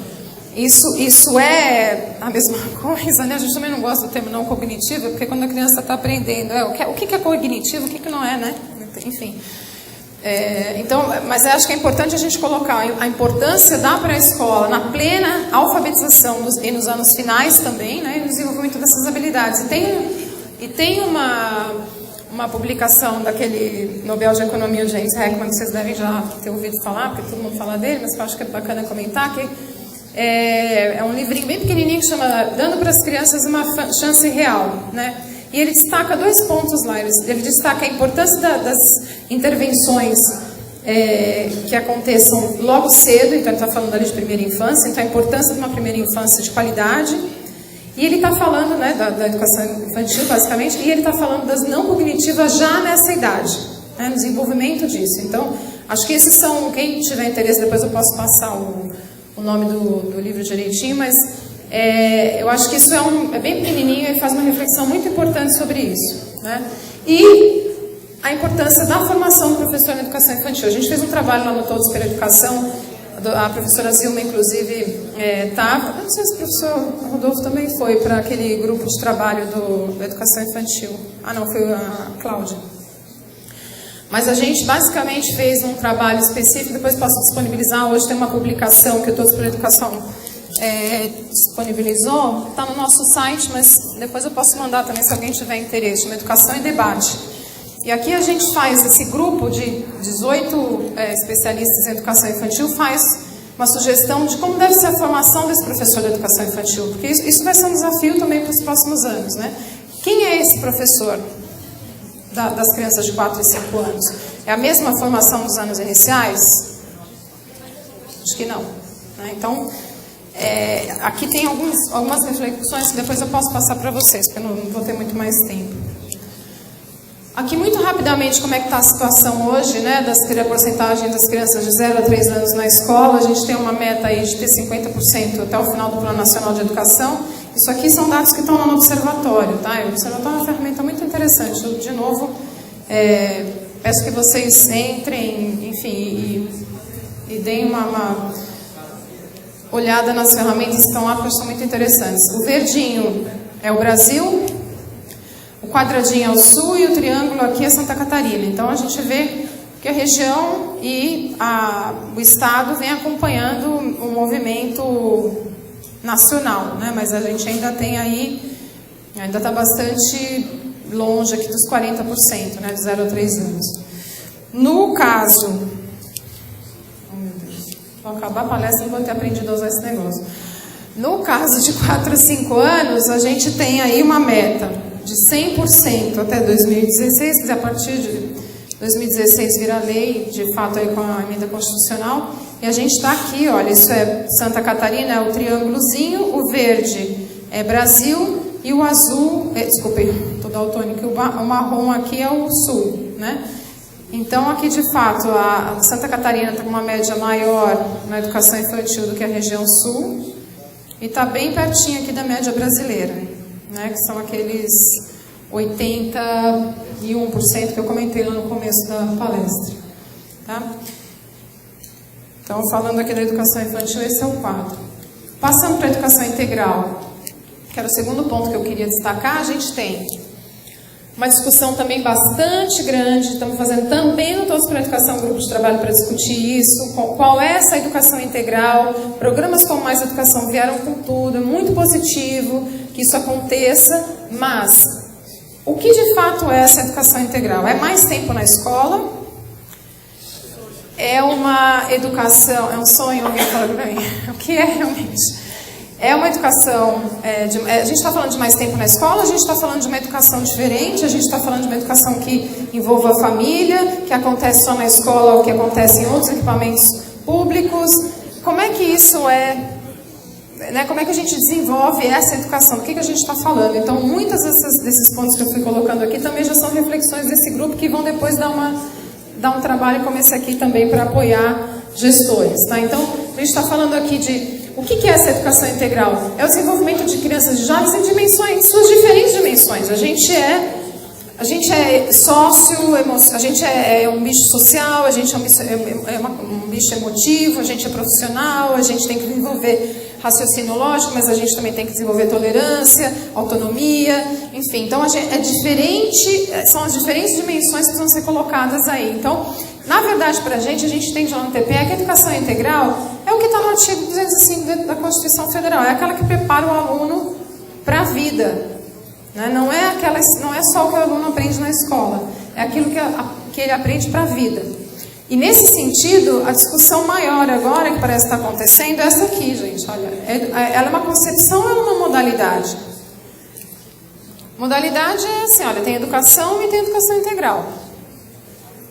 Isso é a mesma coisa, né? A gente também não gosta do termo não cognitivo, porque quando a criança está aprendendo, o que é cognitivo, o que não é, né? Enfim. Então, mas eu acho que é importante a gente colocar a importância da pré-escola na plena alfabetização e nos anos finais também, né? E no desenvolvimento dessas habilidades. E tem uma publicação daquele Nobel de Economia, o James Heckman, que vocês devem já ter ouvido falar, porque todo mundo fala dele, mas que eu acho que é bacana comentar, que é um livrinho bem pequenininho que chama Dando para as Crianças uma Chance Real, né? E ele destaca 2 pontos lá. Ele destaca a importância das intervenções que aconteçam logo cedo. Então, ele está falando ali de primeira infância. Então, a importância de uma primeira infância de qualidade. E ele está falando, né, da educação infantil, basicamente, e ele está falando das não cognitivas já nessa idade, né, no desenvolvimento disso. Então, acho que esses são, quem tiver interesse, depois eu posso passar o nome do livro direitinho, mas eu acho que isso é bem pequenininho e faz uma reflexão muito importante sobre isso, né? E a importância da formação do professor na educação infantil. A gente fez um trabalho lá no Todos pela Educação, a professora Zilma, inclusive, estava, não sei se o professor Rodolfo também foi para aquele grupo de trabalho da educação infantil. Ah, não, foi a Cláudia. Mas a gente basicamente fez um trabalho específico, depois posso disponibilizar. Hoje tem uma publicação que o Todos pela Educação disponibilizou, está no nosso site, mas depois eu posso mandar também se alguém tiver interesse, uma Educação e Debate. E aqui a gente faz, esse grupo de 18 especialistas em educação infantil faz uma sugestão de como deve ser a formação desse professor de educação infantil, porque isso vai ser um desafio também para os próximos anos, né? Quem é esse professor das crianças de 4 e 5 anos? É a mesma formação dos anos iniciais? Acho que não, né? Então, Aqui tem algumas reflexões que depois eu posso passar para vocês, porque eu não vou ter muito mais tempo. Aqui, muito rapidamente, como é que está a situação hoje, né, da porcentagem das crianças de 0 a 3 anos na escola. A gente tem uma meta aí de ter 50% até o final do Plano Nacional de Educação. Isso aqui são dados que estão lá no Observatório, tá? O Observatório é uma ferramenta muito interessante. Eu, de novo, peço que vocês entrem, enfim, e deem uma olhada nas ferramentas que estão lá, porque são muito interessantes. O verdinho é o Brasil, o quadradinho é o Sul e o triângulo aqui é Santa Catarina. Então, a gente vê que a região e o Estado vem acompanhando o movimento nacional, né? Mas a gente ainda tem aí, ainda está bastante longe aqui dos 40%, né? De 0 a 3 anos. No caso... Oh, meu Deus. Vou acabar a palestra e não vou ter aprendido a usar esse negócio. No caso de 4 a 5 anos, a gente tem aí uma meta de 100% até 2016, quer dizer, a partir de 2016 vira lei, de fato, aí com a emenda constitucional, e a gente está aqui, olha, isso é Santa Catarina, é o triângulozinho, o verde é Brasil, e o azul, desculpe, estou daltônica, o marrom aqui é o Sul, né? Então, aqui, de fato, a Santa Catarina está com uma média maior na educação infantil do que a região Sul, e está bem pertinho aqui da média brasileira, né, que são aqueles 81% que eu comentei lá no começo da palestra. Tá? Então, falando aqui da educação infantil, esse é o quadro. Passando para a educação integral, que era o segundo ponto que eu queria destacar, a gente tem uma discussão também bastante grande, estamos fazendo também no Todos pela Educação, um grupo de trabalho para discutir isso, qual é essa educação integral. Programas como Mais Educação vieram com tudo, é muito positivo que isso aconteça, mas o que de fato é essa educação integral? É mais tempo na escola? É uma educação, é um sonho, alguém fala para mim, o que é realmente? É uma educação, a gente está falando de mais tempo na escola, a gente está falando de uma educação diferente, a gente está falando de uma educação que envolva a família, que acontece só na escola ou que acontece em outros equipamentos públicos. Como é que isso né, como é que a gente desenvolve essa educação? Do que a gente está falando? Então, muitos desses pontos que eu fui colocando aqui também já são reflexões desse grupo que vão depois dar um trabalho como esse aqui também para apoiar gestores. Tá? Então, a gente está falando aqui de o que é essa educação integral? É o desenvolvimento de crianças e jovens em dimensões, suas diferentes dimensões. A gente é sócio, a gente é um bicho social, a gente é um bicho emotivo, a gente é profissional, a gente tem que desenvolver raciocínio lógico, mas a gente também tem que desenvolver tolerância, autonomia, enfim. Então, é diferente, são as diferentes dimensões que precisam ser colocadas aí. Então, na verdade, para a gente entende lá no TPE que a educação integral é o que está no artigo 205 da Constituição Federal, é aquela que prepara o aluno para a vida. Né? Não é só o que o aluno aprende na escola, é aquilo que ele aprende para a vida. E nesse sentido, a discussão maior agora, que parece estar acontecendo, é essa aqui, gente. Olha, ela é uma concepção ou é uma modalidade? Modalidade é assim, olha, tem educação e tem educação integral.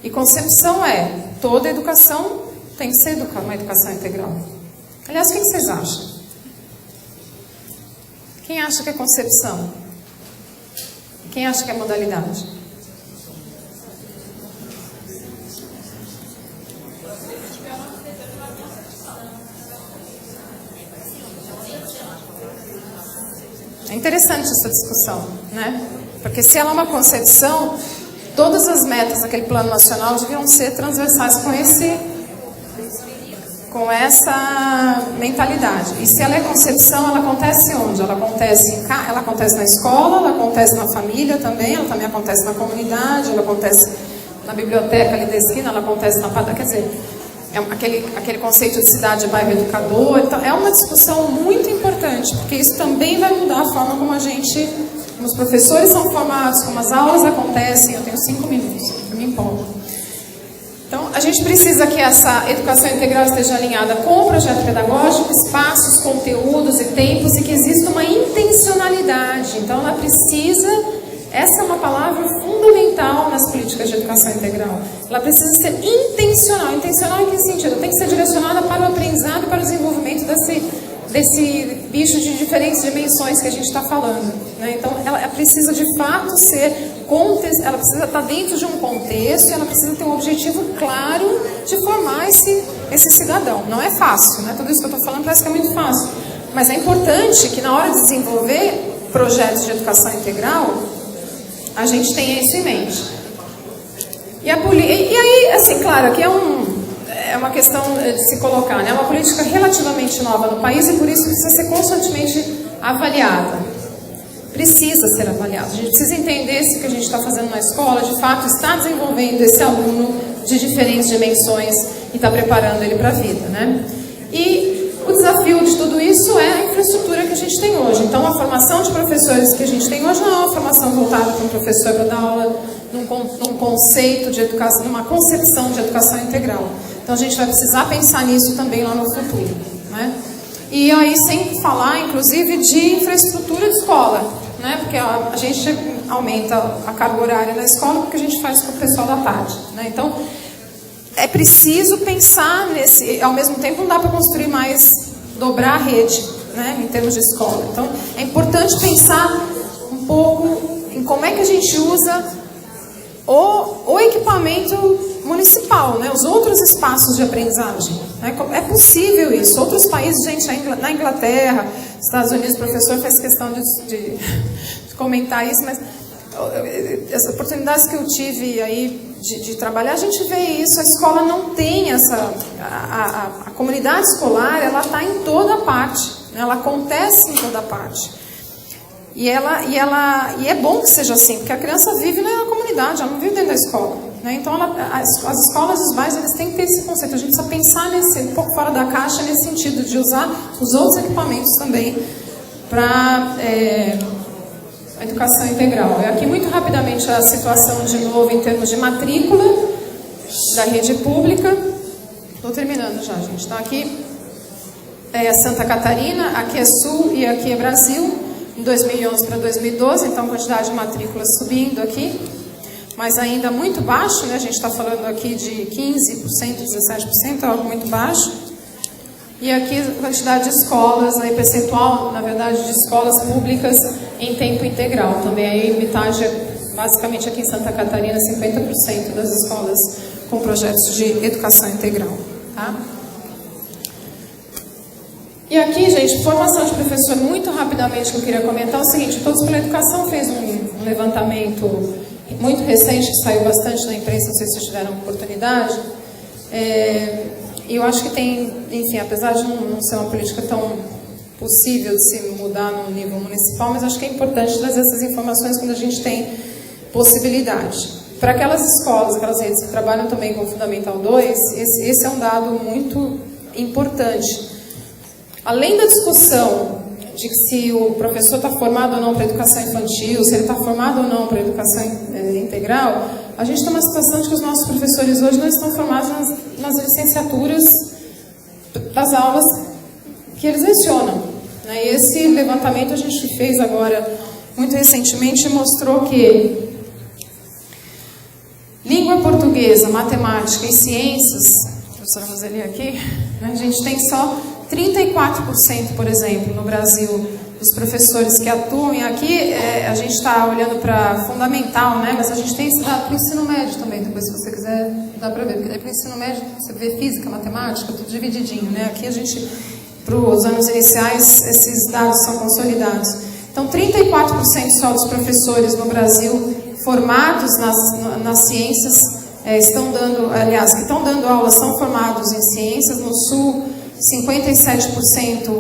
E concepção é, toda educação tem que ser uma educação integral. Aliás, o que vocês acham? Quem acha que é concepção? Quem acha que é modalidade? É interessante essa discussão, né? Porque se ela é uma concepção, todas as metas daquele plano nacional deviam ser transversais com essa mentalidade. E se ela é concepção, ela acontece onde? Ela acontece na escola, ela acontece na família também, ela também acontece na comunidade, ela acontece na biblioteca ali da esquina, ela acontece na padaria, quer dizer, é aquele conceito de cidade, bairro educador. Então, é uma discussão muito importante, porque isso também vai mudar a forma como como os professores são formados, como as aulas acontecem. Eu tenho 5 minutos, eu me empolgo. Então, a gente precisa que essa educação integral esteja alinhada com o projeto pedagógico, espaços, conteúdos e tempos, e que exista uma intencionalidade. Então, ela precisa... Essa é uma palavra fundamental nas políticas de educação integral. Ela precisa ser intencional. Intencional em que sentido? Tem que ser direcionada para o aprendizado e para o desenvolvimento desse desse bicho de diferentes dimensões que a gente está falando, né? Então, ela precisa de fato ela precisa estar dentro de um contexto, ela precisa ter um objetivo claro de formar esse cidadão. Não é fácil, né? Tudo isso que eu estou falando parece que é muito fácil, mas é importante que na hora de desenvolver projetos de educação integral, a gente tenha isso em mente. E aí, assim, claro, aqui é uma questão de se colocar, né? É uma política relativamente nova no país e por isso precisa ser constantemente avaliada. Precisa ser avaliada. A gente precisa entender se o que a gente está fazendo na escola, de fato, está desenvolvendo esse aluno de diferentes dimensões e está preparando ele para a vida, né? E o desafio de tudo isso é a infraestrutura que a gente tem hoje. Então, a formação de professores que a gente tem hoje não é uma formação voltada para um professor para dar aula num conceito de educação, numa concepção de educação integral. Então, a gente vai precisar pensar nisso também lá no futuro, né? E aí, sem falar, inclusive, de infraestrutura de escola, né? Porque a gente aumenta a carga horária na escola porque a gente faz com o pessoal da tarde, né? Então, é preciso pensar nesse... Ao mesmo tempo, não dá para construir mais, dobrar a rede, né? Em termos de escola. Então, é importante pensar um pouco em como é que a gente usa o equipamento municipal, né? Os outros espaços de aprendizagem, né? É possível isso. Outros países, gente, na Inglaterra, Estados Unidos, o professor faz questão de comentar isso, mas as oportunidades que eu tive aí de trabalhar, a gente vê isso. A escola não tem essa... A comunidade escolar, ela está em toda parte, né? Ela acontece em toda parte. E é bom que seja assim, porque a criança vive na comunidade, ela não vive dentro da escola, né? Então, as escolas, os bairros, eles têm que ter esse conceito. A gente precisa pensar um pouco fora da caixa, nesse sentido de usar os outros equipamentos também para a educação integral. E aqui, muito rapidamente, a situação, de novo, em termos de matrícula da rede pública. Estou terminando já, gente. Então, aqui é Santa Catarina, aqui é Sul e aqui é Brasil. Em 2011 para 2012, então a quantidade de matrículas subindo aqui, mas ainda muito baixo, né? A gente está falando aqui de 15%, 17%, é algo muito baixo. E aqui a quantidade de escolas, aí percentual, na verdade, de escolas públicas em tempo integral. Também aí metade, basicamente aqui em Santa Catarina, 50% das escolas com projetos de educação integral, tá? E aqui, gente, formação de professor, muito rapidamente, que eu queria comentar é o seguinte: Todos pela Educação fez um levantamento muito recente, que saiu bastante na imprensa, não sei se vocês tiveram oportunidade. E eu acho que tem, enfim, apesar de não ser uma política tão possível de se mudar no nível municipal, mas acho que é importante trazer essas informações quando a gente tem possibilidade. Para aquelas escolas, aquelas redes que trabalham também com o Fundamental 2, esse é um dado muito importante. Além da discussão de se o professor está formado ou não para a educação infantil, se ele está formado ou não para a educação integral, a gente tem uma situação de que os nossos professores hoje não estão formados nas licenciaturas das aulas que eles lecionam, né? E esse levantamento a gente fez agora, muito recentemente, mostrou que língua portuguesa, matemática e ciências, a professora Roseli aqui, né, a gente tem só 34%, por exemplo, no Brasil, dos professores que atuam. E aqui a gente está olhando para fundamental, né? Mas a gente tem esse dado para o ensino médio também. Depois, se você quiser, dá para ver. Porque daí para o ensino médio você vê física, matemática, tudo divididinho, né? Aqui a gente, para os anos iniciais, esses dados são consolidados. Então, 34% só dos professores no Brasil formados nas ciências estão dando, aliás, que estão dando aula são formados em ciências. No Sul, 57%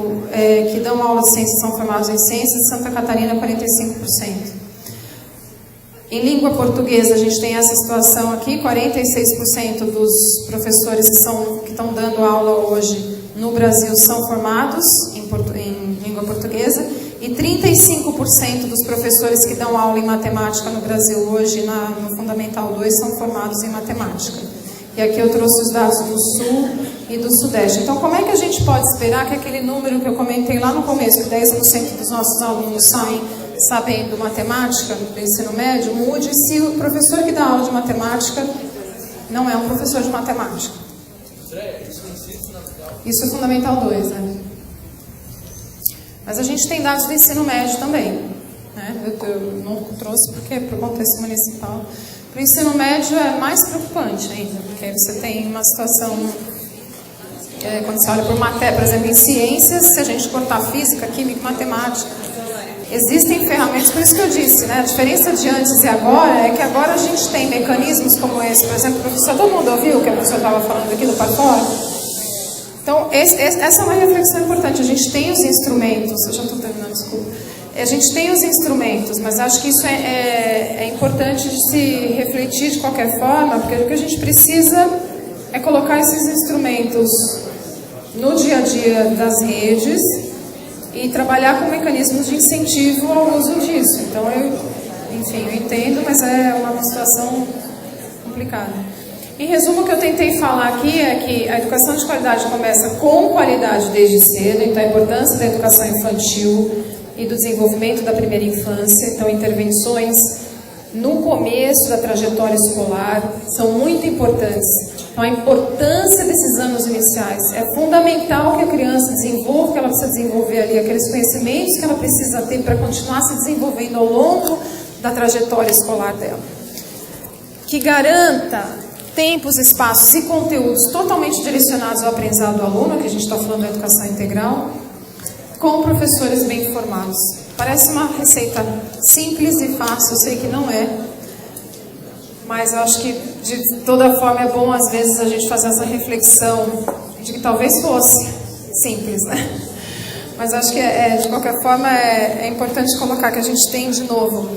que dão aula de ciências são formados em ciências, Santa Catarina 45%. Em língua portuguesa a gente tem essa situação aqui, 46% dos professores que estão dando aula hoje no Brasil são formados em língua portuguesa e 35% dos professores que dão aula em matemática no Brasil hoje no Fundamental 2 são formados em matemática. E aqui eu trouxe os dados do Sul e do Sudeste. Então, como é que a gente pode esperar que aquele número que eu comentei lá no começo, que 10% dos nossos alunos saem sabendo matemática do ensino médio, mude se o professor que dá aula de matemática não é um professor de matemática? Isso é Fundamental 2, né? Mas a gente tem dados do ensino médio também, né? Eu não trouxe porque é para o contexto municipal. Para o ensino médio é mais preocupante ainda, porque você tem uma situação, quando você olha por matéria, por exemplo, em ciências, se a gente cortar física, química, matemática, existem ferramentas, por isso que eu disse, né? A diferença de antes e agora é que agora a gente tem mecanismos como esse, por exemplo, professor, todo mundo ouviu o que a professora estava falando aqui do Parfora? Então, essa é uma reflexão importante. A gente tem os instrumentos, eu já estou terminando, desculpa. A gente tem os instrumentos, mas acho que isso é importante de se refletir de qualquer forma, porque o que a gente precisa é colocar esses instrumentos no dia a dia das redes e trabalhar com mecanismos de incentivo ao uso disso. Então, eu entendo, mas é uma situação complicada. Em resumo, o que eu tentei falar aqui é que a educação de qualidade começa com qualidade desde cedo, então a importância da educação infantil e do desenvolvimento da primeira infância, então intervenções no começo da trajetória escolar são muito importantes. Então a importância desses anos iniciais é fundamental que a criança desenvolva o que ela precisa desenvolver ali, aqueles conhecimentos que ela precisa ter para continuar se desenvolvendo ao longo da trajetória escolar dela. Que garanta tempos, espaços e conteúdos totalmente direcionados ao aprendizado do aluno, que a gente está falando da educação integral, com professores bem formados. Parece uma receita simples e fácil, eu sei que não é, mas eu acho que de toda forma é bom às vezes a gente fazer essa reflexão de que talvez fosse simples, né? Mas acho que de qualquer forma é importante colocar que a gente tem de novo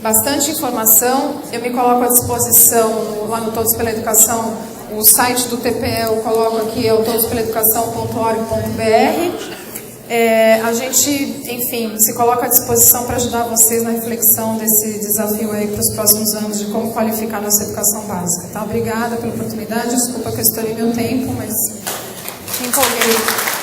bastante informação. Eu me coloco à disposição lá no Todos pela Educação, o site do TPE eu coloco aqui, é o todospelaeducação.org.br. A gente, enfim, se coloca à disposição para ajudar vocês na reflexão desse desafio aí para os próximos anos de como qualificar nossa educação básica. Tá? Obrigada pela oportunidade, desculpa que eu estourei meu tempo, mas me empolguei.